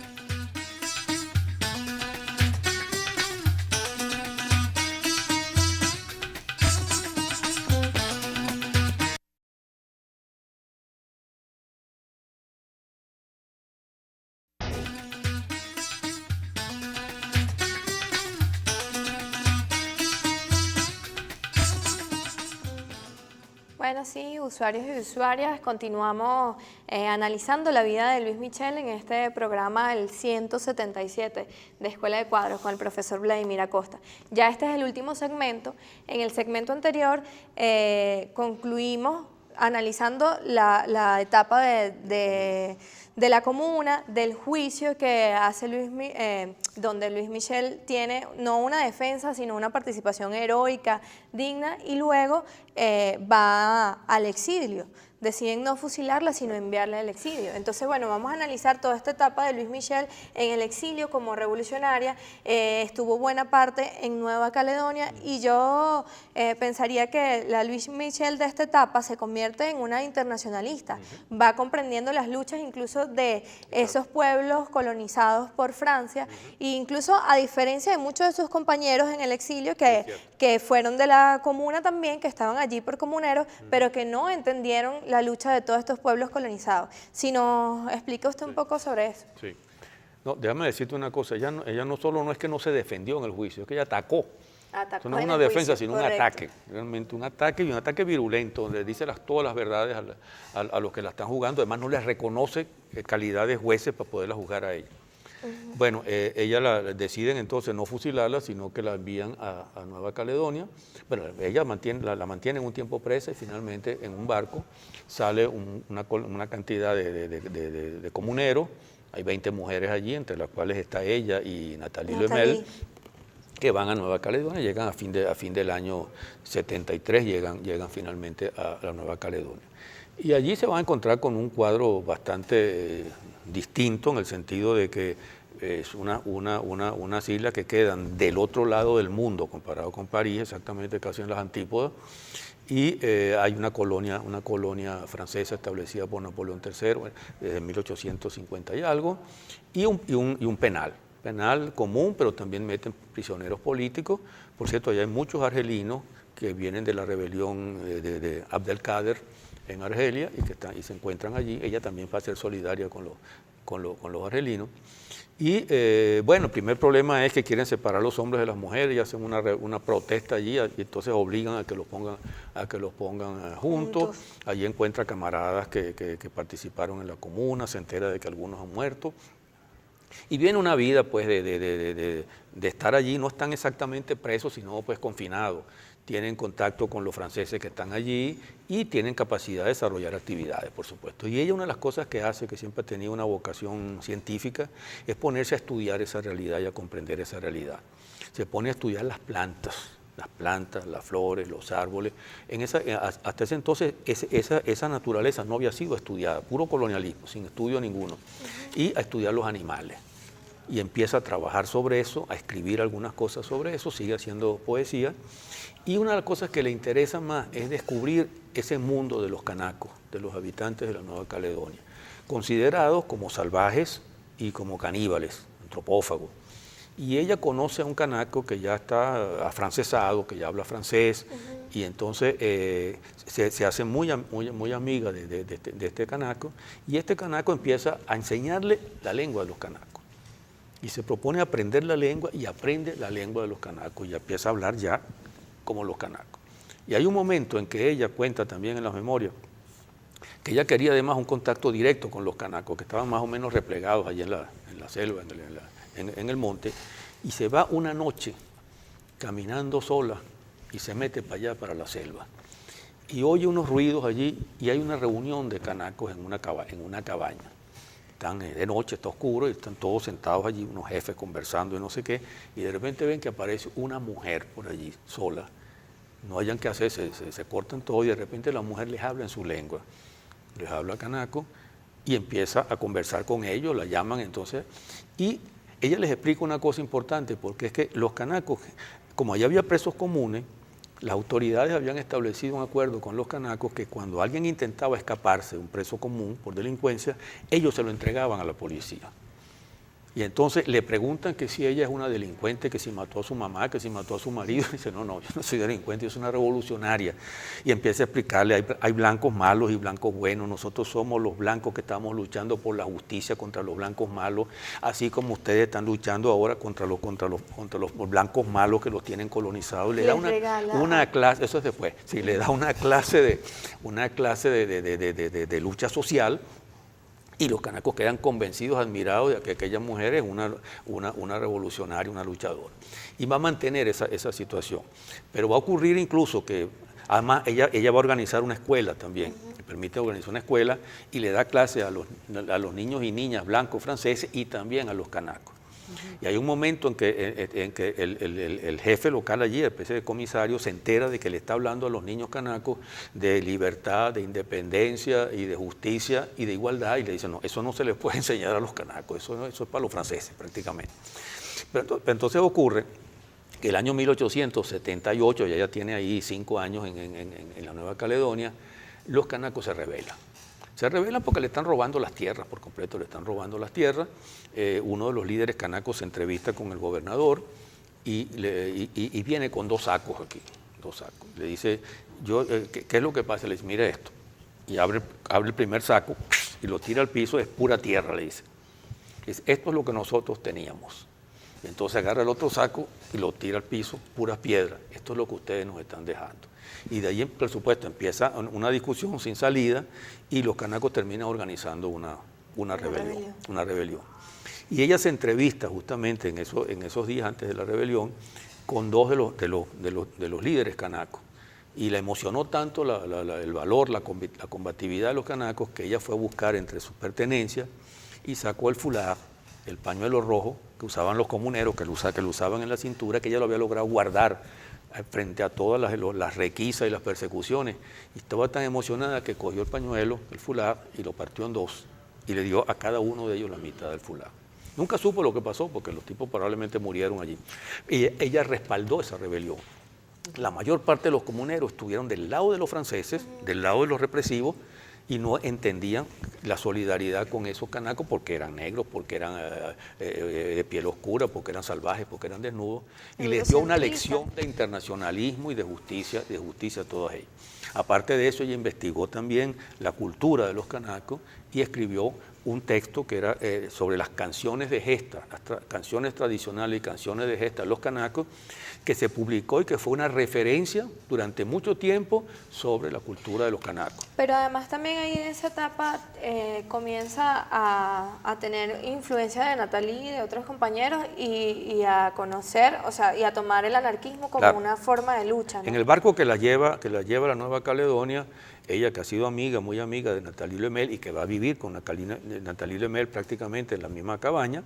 Bueno, Bueno, sí, usuarios y usuarias, continuamos analizando la vida de Luis Michel en este programa, el 177 de Escuela de Cuadros, con el profesor Vladimir Acosta. Ya este es el último segmento. En el segmento anterior concluimos analizando la etapa de la comuna, del juicio que hace donde Luis Michel tiene no una defensa, sino una participación heroica, digna, y luego va al exilio. Deciden no fusilarla, sino enviarla al exilio. Entonces, bueno, vamos a analizar toda esta etapa de Luis Michel en el exilio como revolucionaria. Estuvo buena parte en Nueva Caledonia y yo pensaría que la Luis Michel de esta etapa se convierte en una internacionalista. Va comprendiendo las luchas incluso de esos pueblos colonizados por Francia e incluso a diferencia de muchos de sus compañeros en el exilio que fueron de la comuna también, que estaban allí por comuneros, pero que no entendieron la lucha de todos estos pueblos colonizados. Si nos explica usted un poco sobre eso. Sí. No, déjame decirte una cosa, ella no solo no es que no se defendió en el juicio, es que ella atacó. Eso no es una defensa, sino un ataque, realmente un ataque y un ataque virulento, donde dice todas las verdades a los que la están jugando, además no les reconoce calidad de jueces para poderla juzgar a ella. Bueno, ella deciden entonces no fusilarla, sino que la envían a Nueva Caledonia. Bueno, ella la mantienen un tiempo presa y finalmente en un barco sale una cantidad de comuneros. Hay 20 mujeres allí, entre las cuales está ella y Nathalie Lemel, que van a Nueva Caledonia, llegan a fin del año 73, llegan finalmente a la Nueva Caledonia. Y allí se van a encontrar con un cuadro bastante distinto, en el sentido de que es unas islas que quedan del otro lado del mundo comparado con París, exactamente casi en las antípodas, y hay una colonia francesa establecida por Napoleón III desde 1850 y algo, y un penal común, pero también meten prisioneros políticos. Por cierto, allá hay muchos argelinos que vienen de la rebelión de Abdelkader en Argelia y se encuentran allí. Ella también va a ser solidaria con los argelinos. Y bueno, el primer problema es que quieren separar a los hombres de las mujeres y hacen una protesta allí, y entonces obligan a que los pongan juntos. Allí encuentra camaradas que participaron en la comuna, se entera de que algunos han muerto. Y viene una vida pues de estar allí, no están exactamente presos, sino pues confinados. Tienen contacto con los franceses que están allí y tienen capacidad de desarrollar actividades, por supuesto. Y ella, una de las cosas que hace, que siempre ha tenido una vocación científica, es ponerse a estudiar esa realidad y a comprender esa realidad. Se pone a estudiar las plantas, las flores, los árboles. Hasta ese entonces esa naturaleza no había sido estudiada, puro colonialismo, sin estudio ninguno. Y a estudiar los animales. Y empieza a trabajar sobre eso, a escribir algunas cosas sobre eso, sigue haciendo poesía. Y una de las cosas que le interesa más es descubrir ese mundo de los canacos, de los habitantes de la Nueva Caledonia, considerados como salvajes y como caníbales, antropófagos. Y ella conoce a un canaco que ya está afrancesado, que ya habla francés, y entonces se hace muy amiga de este canaco, y este canaco empieza a enseñarle la lengua de los canacos. Y se propone aprender la lengua y aprende la lengua de los canacos y empieza a hablar ya como los canacos. Y hay un momento en que ella cuenta también en las memorias que ella quería además un contacto directo con los canacos, que estaban más o menos replegados allí en la selva, en el monte, y se va una noche caminando sola y se mete para allá, para la selva. Y oye unos ruidos allí y hay una reunión de canacos en una cabaña. Están de noche, está oscuro, y están todos sentados allí, unos jefes conversando y no sé qué, y de repente ven que aparece una mujer por allí, sola. No hayan qué hacer, se cortan todo, y de repente la mujer les habla en su lengua, les habla canaco, y empieza a conversar con ellos, la llaman entonces, y ella les explica una cosa importante, porque es que los canacos, como allá había presos comunes, las autoridades habían establecido un acuerdo con los canacos que cuando alguien intentaba escaparse de un preso común por delincuencia, ellos se lo entregaban a la policía. Y entonces le preguntan que si ella es una delincuente, que si mató a su mamá, que si mató a su marido. Y dice, no, yo no soy delincuente, yo soy una revolucionaria. Y empieza a explicarle, hay blancos malos y blancos buenos. Nosotros somos los blancos que estamos luchando por la justicia contra los blancos malos, así como ustedes están luchando ahora contra los blancos malos que los tienen colonizados. Le da una clase, eso es después, sí, le da una clase de lucha social. Y los canacos quedan convencidos, admirados de que aquella mujer es una revolucionaria, una luchadora. Y va a mantener esa situación. Pero va a ocurrir incluso que, además, ella va a organizar una escuela también. Le permite organizar una escuela y le da clases a los niños y niñas blancos franceses y también a los canacos. Y hay un momento en que el jefe local allí, el especie de comisario, se entera de que le está hablando a los niños canacos de libertad, de independencia y de justicia y de igualdad, y le dice, no, eso no se les puede enseñar a los canacos, eso es para los franceses prácticamente. Pero entonces ocurre que el año 1878, ya tiene ahí 5 años en la Nueva Caledonia, los canacos se rebelan. Se rebelan porque le están robando las tierras, por completo le están robando las tierras. Uno de los líderes canacos se entrevista con el gobernador y viene con 2 sacos aquí, 2 sacos. Le dice, ¿qué es lo que pasa? Le dice, mire esto. Y abre el primer saco y lo tira al piso, es pura tierra, le dice. Esto es lo que nosotros teníamos. Y entonces agarra el otro saco y lo tira al piso, puras piedras. Esto es lo que ustedes nos están dejando. Y de ahí, por supuesto, empieza una discusión sin salida y los canacos terminan organizando una rebelión. Y ella se entrevista justamente en esos días antes de la rebelión con 2 de los líderes canacos. Y la emocionó tanto el valor, la combatividad de los canacos, que ella fue a buscar entre sus pertenencias y sacó el foulard, el pañuelo rojo que usaban los comuneros, que lo usaban en la cintura, que ella lo había logrado guardar frente a todas las requisas y las persecuciones. Y estaba tan emocionada que cogió el pañuelo, el foulard, y lo partió en 2 y le dio a cada uno de ellos la mitad del foulard. Nunca supo lo que pasó porque los tipos probablemente murieron allí. Y ella respaldó esa rebelión. La mayor parte de los comuneros estuvieron del lado de los franceses, del lado de los represivos, y no entendían la solidaridad con esos canacos porque eran negros, porque eran de piel oscura, porque eran salvajes, porque eran desnudos, y les dio una lección de internacionalismo y de justicia a todas ellas. Aparte de eso, ella investigó también la cultura de los canacos y escribió un texto que era sobre las canciones de gesta, las canciones tradicionales y canciones de gesta de los canacos, que se publicó y que fue una referencia durante mucho tiempo sobre la cultura de los canacos. Pero además también ahí en esa etapa comienza a tener influencia de Nathalie y de otros compañeros y a conocer, o sea, y a tomar el anarquismo como una forma de lucha, ¿no? En el barco que la lleva a la Nueva Caledonia, ella que ha sido muy amiga de Nathalie Lemel y que va a vivir con Nathalie Lemel prácticamente en la misma cabaña,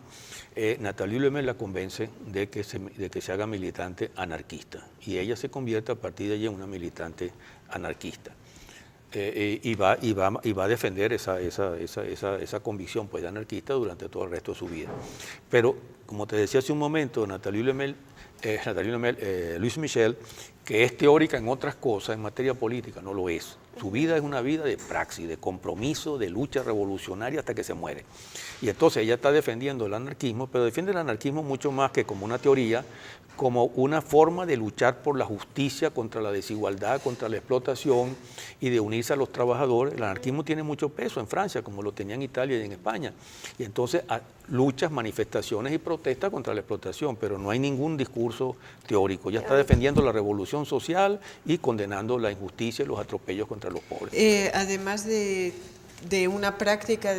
Nathalie Lemel la convence de que se haga militante anarquista y ella se convierte a partir de allí en una militante anarquista. Y va a defender esa convicción pues, de anarquista durante todo el resto de su vida. Pero, como te decía hace un momento, Louise Michel, que es teórica en otras cosas, en materia política, no lo es. Su vida es una vida de praxis, de compromiso, de lucha revolucionaria hasta que se muere. Y entonces ella está defendiendo el anarquismo, pero defiende el anarquismo mucho más que como una teoría, como una forma de luchar por la justicia, contra la desigualdad, contra la explotación y de unirse a los trabajadores. El anarquismo tiene mucho peso en Francia, como lo tenía en Italia y en España. Y entonces luchas, manifestaciones y protestas contra la explotación, pero no hay ningún discurso teórico. Ella está defendiendo la revolución social y condenando la injusticia y los atropellos contra los pobres. Además de una práctica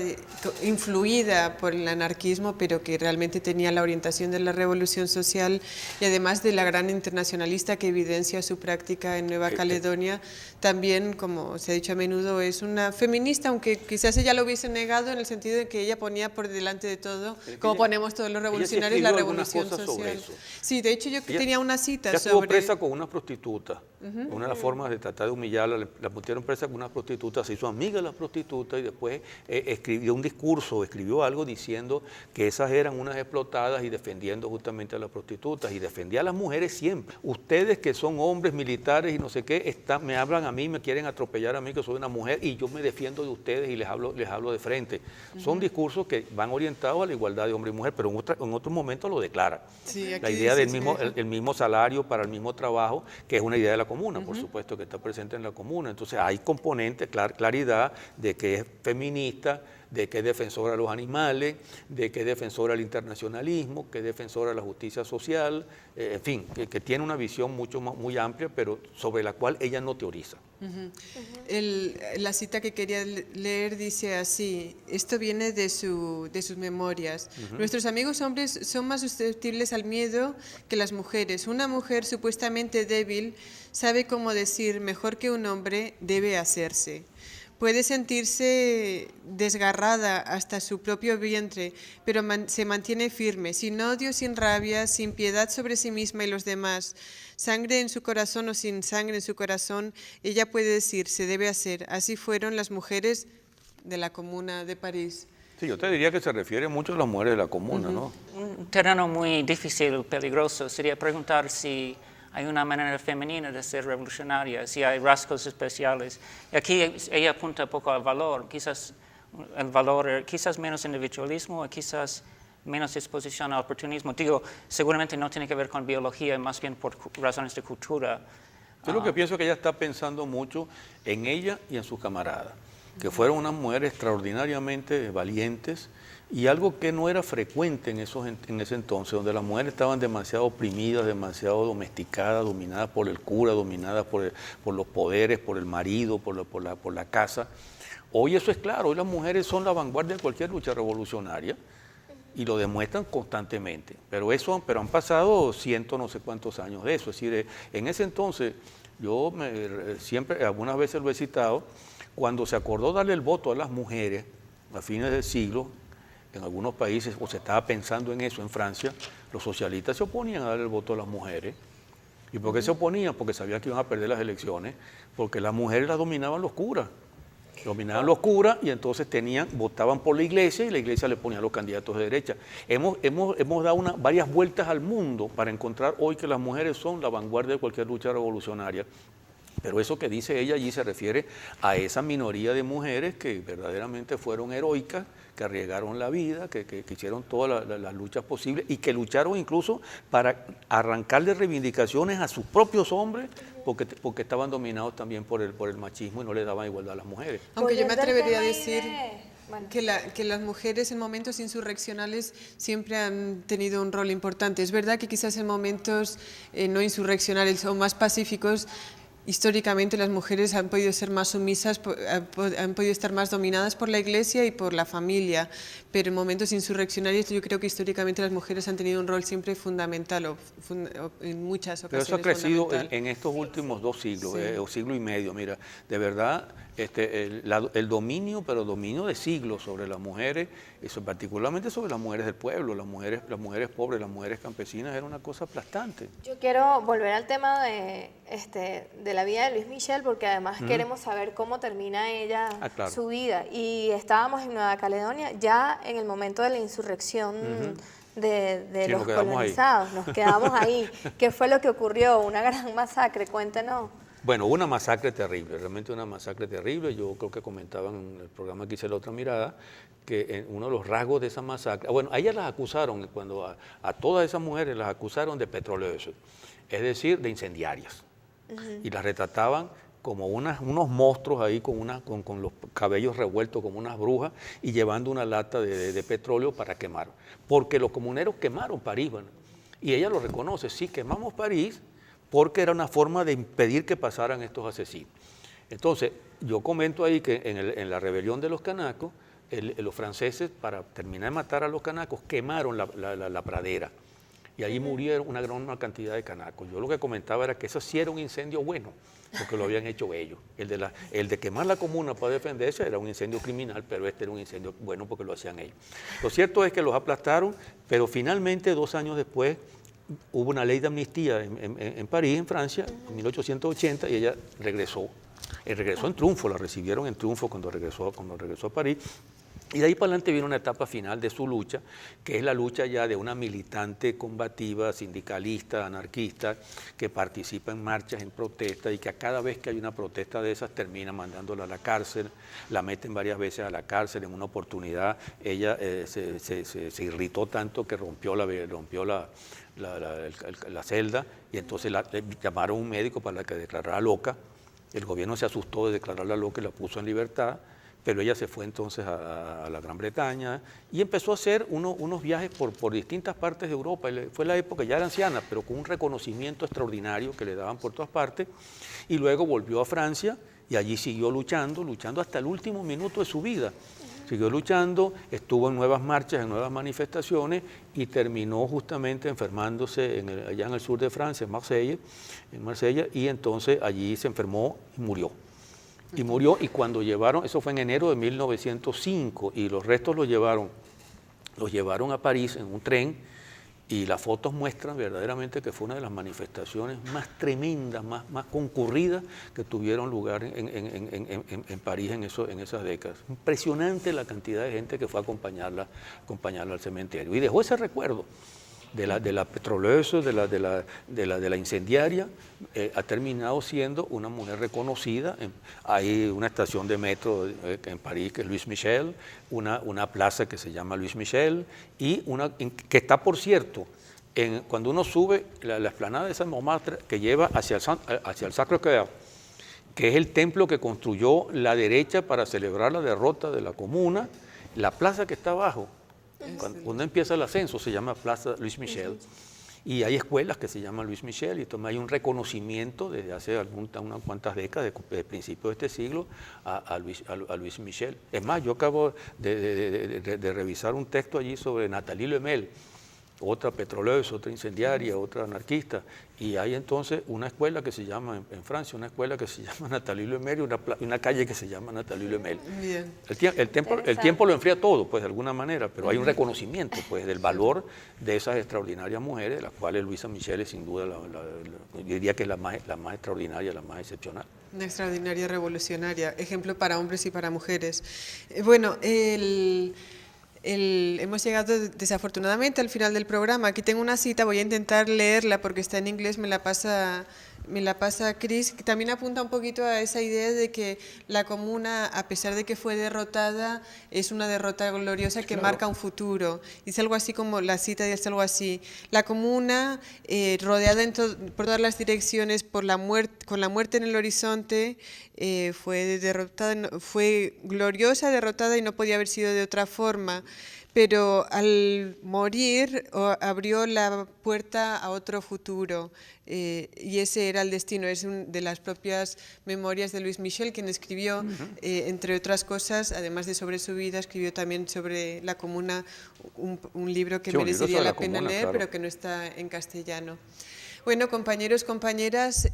influida por el anarquismo, pero que realmente tenía la orientación de la revolución social, y además de la gran internacionalista que evidencia su práctica en Nueva Caledonia, también, como se ha dicho a menudo, es una feminista, aunque quizás ella lo hubiese negado en el sentido de que ella ponía por delante de todo, como ponemos todos los revolucionarios, la revolución social. Sí, de hecho yo tenía una cita sobre... Ella estuvo presa con una prostituta Una de las formas de tratar de humillarla, la pusieron presa con una prostituta, se hizo amiga de la prostituta y después escribió un discurso, escribió algo diciendo que esas eran unas explotadas y defendiendo justamente a las prostitutas y defendía a las mujeres siempre. Ustedes que son hombres militares y no sé qué, me hablan a mí, me quieren atropellar a mí que soy una mujer y yo me defiendo de ustedes y les hablo de frente. Son discursos que van orientados a la igualdad de hombre y mujer, pero en otro momento lo declara. Sí, la idea del mismo salario para el mismo trabajo, que es una idea de la comuna, por supuesto, que está presente en la comuna. Entonces hay componentes, claridad de que es feminista, de que es defensora de los animales, de que es defensora del internacionalismo, que es defensora de la justicia social, en fin, que tiene una visión muy amplia, pero sobre la cual ella no teoriza. La cita que quería leer dice así, esto viene de sus memorias. Nuestros amigos hombres son más susceptibles al miedo que las mujeres. Una mujer supuestamente débil sabe cómo decir mejor que un hombre debe hacerse. Puede sentirse desgarrada hasta su propio vientre, pero se mantiene firme, sin odio, sin rabia, sin piedad sobre sí misma y los demás. Sangre en su corazón o sin sangre en su corazón, ella puede decir, se debe hacer. Así fueron las mujeres de la Comuna de París. Sí, yo te diría que se refiere mucho a las mujeres de la comuna, ¿no? Un terreno muy difícil, peligroso, sería preguntar si hay una manera femenina de ser revolucionaria, si hay rasgos especiales. Y aquí ella apunta un poco al valor, quizás el valor, quizás menos individualismo, quizás menos disposición al oportunismo. Digo, seguramente no tiene que ver con biología, más bien por razones de cultura. Yo lo que pienso es que ella está pensando mucho en ella y en sus camaradas, que fueron unas mujeres extraordinariamente valientes, y algo que no era frecuente en ese entonces, donde las mujeres estaban demasiado oprimidas, demasiado domesticadas, dominadas por el cura, dominadas por los poderes, por el marido, por la casa. Hoy eso es claro, hoy las mujeres son la vanguardia de cualquier lucha revolucionaria y lo demuestran constantemente. Pero han pasado no sé cuántos años de eso. Es decir, en ese entonces, yo siempre, algunas veces lo he citado, cuando se acordó darle el voto a las mujeres a fines del siglo, en algunos países, o se estaba pensando en eso, en Francia, los socialistas se oponían a darle el voto a las mujeres. ¿Y por qué se oponían? Porque sabían que iban a perder las elecciones, porque las mujeres las dominaban los curas. Dominaban los curas y entonces votaban por la iglesia y la iglesia le ponía a los candidatos de derecha. Hemos dado varias vueltas al mundo para encontrar hoy que las mujeres son la vanguardia de cualquier lucha revolucionaria. Pero eso que dice ella allí se refiere a esa minoría de mujeres que verdaderamente fueron heroicas, que arriesgaron la vida, que hicieron todas las luchas posibles y que lucharon incluso para arrancarle reivindicaciones a sus propios hombres porque estaban dominados también por el machismo y no le daban igualdad a las mujeres. Aunque yo me atrevería a decir que las mujeres en momentos insurreccionales siempre han tenido un rol importante. Es verdad que quizás en momentos no insurreccionales o más pacíficos, históricamente las mujeres han podido ser más sumisas, han podido estar más dominadas por la iglesia y por la familia, pero en momentos insurreccionarios yo creo que históricamente las mujeres han tenido un rol siempre fundamental o en muchas ocasiones. Pero eso ha crecido en estos últimos 2 siglos, sí. O siglo y medio. Mira, de verdad, el dominio, pero dominio de siglos sobre las mujeres, eso particularmente sobre las mujeres del pueblo, las mujeres pobres, las mujeres campesinas, era una cosa aplastante. Yo quiero volver al tema de la vida de Luis Michel, porque además queremos saber cómo termina ella su vida. Y estábamos en Nueva Caledonia ya en el momento de la insurrección de los colonizados. Nos quedamos ahí. ¿Qué fue lo que ocurrió? Una gran masacre, cuéntenos. Bueno, una masacre terrible, realmente una masacre terrible. Yo creo que comentaban en el programa que hice La Otra Mirada, que uno de los rasgos de esa masacre, bueno, a ellas las acusaron, a todas esas mujeres las acusaron de petroleros, es decir, de incendiarias. Y las retrataban como unos monstruos ahí con los cabellos revueltos como unas brujas y llevando una lata de petróleo para quemar. Porque los comuneros quemaron París, bueno, y ella lo reconoce, sí, quemamos París, porque era una forma de impedir que pasaran estos asesinos. Entonces, yo comento ahí que en la rebelión de los canacos, los franceses, para terminar de matar a los canacos, quemaron la pradera. Y ahí murieron una gran cantidad de canacos. Yo lo que comentaba era que eso sí era un incendio bueno, porque lo habían hecho ellos. El de quemar la comuna para defenderse era un incendio criminal, pero este era un incendio bueno porque lo hacían ellos. Lo cierto es que los aplastaron, pero finalmente 2 años después, hubo una ley de amnistía en París, en Francia, en 1880, y ella regresó. Regresó en triunfo, la recibieron en triunfo cuando regresó a París. Y de ahí para adelante viene una etapa final de su lucha, que es la lucha ya de una militante combativa, sindicalista, anarquista, que participa en marchas, en protestas, y que a cada vez que hay una protesta de esas termina mandándola a la cárcel, la meten varias veces a la cárcel. En una oportunidad ella se irritó tanto que rompió la celda, y entonces llamaron a un médico para que declarara loca. El gobierno se asustó de declararla loca y la puso en libertad. Pero ella se fue entonces a la Gran Bretaña y empezó a hacer unos viajes por distintas partes de Europa. Fue la época, ya era anciana, pero con un reconocimiento extraordinario que le daban por todas partes. Y luego volvió a Francia y allí siguió luchando hasta el último minuto de su vida. Siguió luchando, estuvo en nuevas marchas, en nuevas manifestaciones y terminó justamente enfermándose allá en el sur de Francia, en Marsella, y entonces allí se enfermó y murió. Y cuando llevaron, eso fue en enero de 1905, y los restos los llevaron a París en un tren, y las fotos muestran verdaderamente que fue una de las manifestaciones más tremendas, más concurridas que tuvieron lugar en París en esas décadas. Impresionante la cantidad de gente que fue a acompañarla al cementerio. Y dejó ese recuerdo de la petroleosa, de la incendiaria. Ha terminado siendo una mujer reconocida. Hay una estación de metro en París que es Louis Michel, una plaza que se llama Louis Michel, y que está, por cierto, cuando uno sube la explanada de Saint-Montmartre, que lleva hacia el Sacré-Cœur, que es el templo que construyó la derecha para celebrar la derrota de la Comuna. La plaza que está abajo, cuando uno empieza el ascenso, se llama Plaza Louis Michel, y hay escuelas que se llaman Louis Michel, y hay un reconocimiento desde hace unas cuantas décadas, de principios de este siglo, a Louis Michel. Es más, yo acabo de revisar un texto allí sobre Nathalie Lemel, otra petroleosa, otra incendiaria, otra anarquista, y hay entonces una escuela que se llama, en Francia, una escuela que se llama Nathalie Lemel, y una calle que se llama Nathalie Lemel. Bien. El tiempo lo enfría todo, pues, de alguna manera, pero hay un reconocimiento, pues, del valor de esas extraordinarias mujeres, de las cuales Luisa Michel es sin duda, yo diría que es la más extraordinaria, la más excepcional. Una extraordinaria revolucionaria, ejemplo para hombres y para mujeres. Bueno, hemos llegado desafortunadamente al final del programa. Aquí tengo una cita, voy a intentar leerla porque está en inglés, me la pasa Chris, que también apunta un poquito a esa idea de que la Comuna, a pesar de que fue derrotada, es una derrota gloriosa que marca un futuro. Dice algo así como, la cita dice algo así: la Comuna, rodeada por todas las direcciones con la muerte en el horizonte, fue derrotada, fue gloriosa, derrotada, y no podía haber sido de otra forma. Pero al morir abrió la puerta a otro futuro, y ese era el destino. Es de las propias memorias de Louis Michel, quien escribió, entre otras cosas, además de sobre su vida, escribió también sobre la Comuna, un libro que merecería la pena leer, claro, pero que no está en castellano. Bueno, compañeros, compañeras,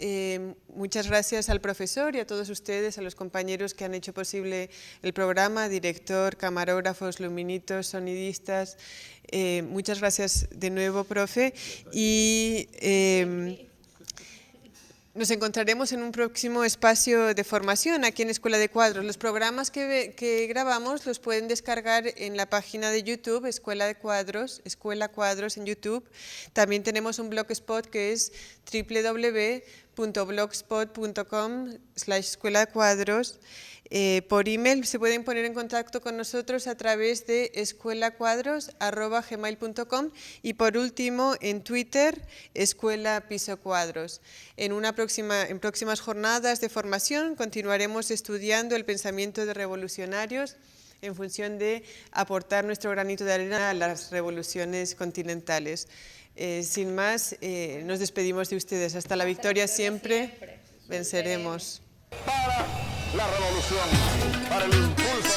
muchas gracias al profesor y a todos ustedes, a los compañeros que han hecho posible el programa, director, camarógrafos, luminitos, sonidistas. Muchas gracias de nuevo, profe. Y nos encontraremos en un próximo espacio de formación aquí en Escuela de Cuadros. Los programas que grabamos los pueden descargar en la página de YouTube, Escuela Cuadros en YouTube. También tenemos un blogspot que es www.blogspot.com/escuelacuadros. Por email se pueden poner en contacto con nosotros a través de escuelacuadros@gmail.com, y por último en Twitter, Escuela Piso Cuadros. En próximas jornadas de formación continuaremos estudiando el pensamiento de revolucionarios en función de aportar nuestro granito de arena a las revoluciones continentales. Sin más, nos despedimos de ustedes. Hasta la victoria siempre, venceremos. Para la revolución, para el impulso